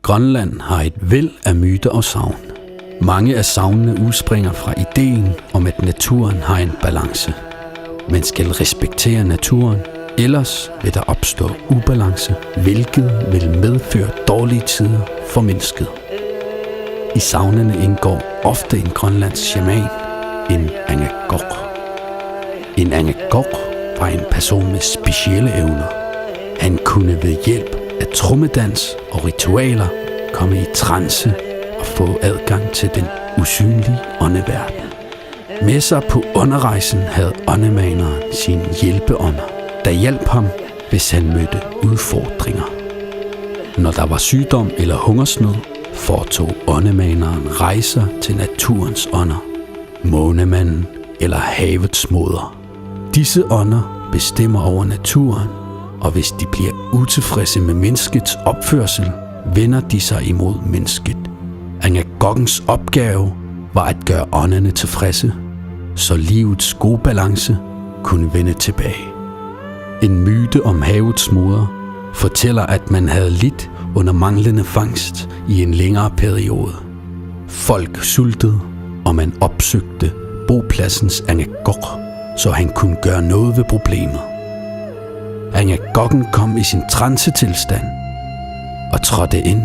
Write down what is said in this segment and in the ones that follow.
Grønland har et væld af myter og sagn. Mange af sagnene udspringer fra ideen om, at naturen har en balance. Man skal respektere naturen, ellers vil der opstå ubalance, hvilket vil medføre dårlige tider for mennesket. I sagnene indgår ofte en grønlandsk shaman, en angakok. En angakok var en person med specielle evner. Han kunne ved hjælp af trommedans og ritualer komme i trance og få adgang til den usynlige åndeverden. Med sig på ånderejsen havde åndemaneren sine hjælpeånder, der hjalp ham, hvis han mødte udfordringer. Når der var sygdom eller hungersnød, foretog åndemaneren rejser til naturens ånder, månemanden eller havets moder. Disse ånder bestemmer over naturen, og hvis de bliver utilfredse med menneskets opførsel, vender de sig imod mennesket. Angakokens opgave var at gøre ånderne tilfredse, så livets gode balance kunne vende tilbage. En myte om havets moder fortæller, at man havde lidt under manglende fangst i en længere periode. Folk sultede, og man opsøgte bopladsens angakok, så han kunne gøre noget ved problemet. Angakokken kom i sin trancetilstand og trådte ind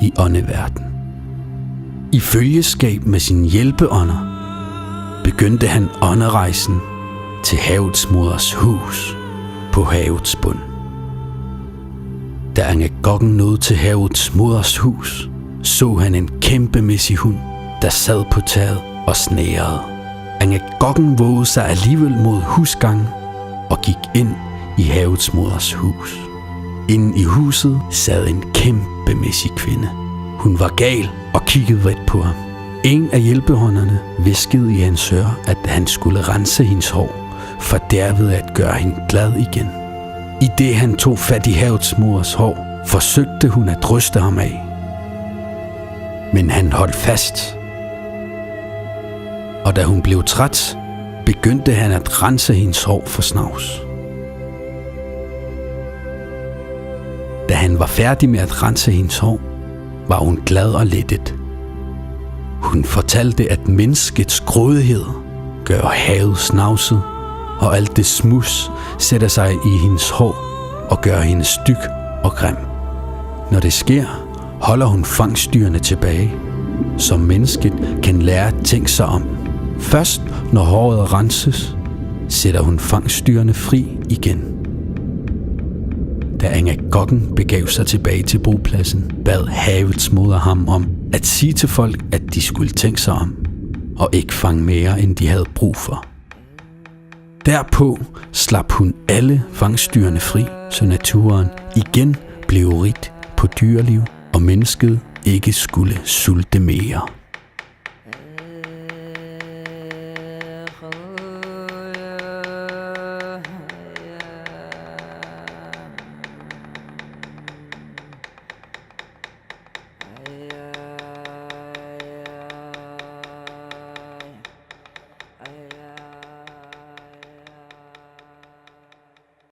i åndeverden. I følgeskab med sine hjælpeånder begyndte han ånderejsen til havets moders hus på havets bund. Da angakokken nåede til havets moders hus, så han en kæmpemæssig hund, der sad på taget og snærede. Angakokken vågede sig alligevel mod husgangen og gik ind i havets moders hus. Inde i huset sad en kæmpemæssig kvinde. Hun var gal og kiggede vredt på ham. En af hjælpehånderne hviskede i hans øre, at han skulle rense hendes hår, for derved at gøre hende glad igen. I det han tog fat i havets moders hår, forsøgte hun at ryste ham af. Men han holdt fast. Og da hun blev træt, begyndte han at rense hendes hår for snavs. Da han var færdig med at rense hendes hår, var hun glad og lettet. Hun fortalte, at menneskets grådighed gør havet snavset, og alt det smus sætter sig i hendes hår og gør hende styg og grim. Når det sker, holder hun fangstdyrene tilbage, så mennesket kan lære at tænke sig om. Først når håret renses, sætter hun fangstdyrene fri igen. Da angakokken begav sig tilbage til bopladsen, bad havets moder ham om at sige til folk, at de skulle tænke sig om, og ikke fange mere, end de havde brug for. Derpå slap hun alle fangstdyrene fri, så naturen igen blev rigt på dyreliv, og mennesket ikke skulle sulte mere.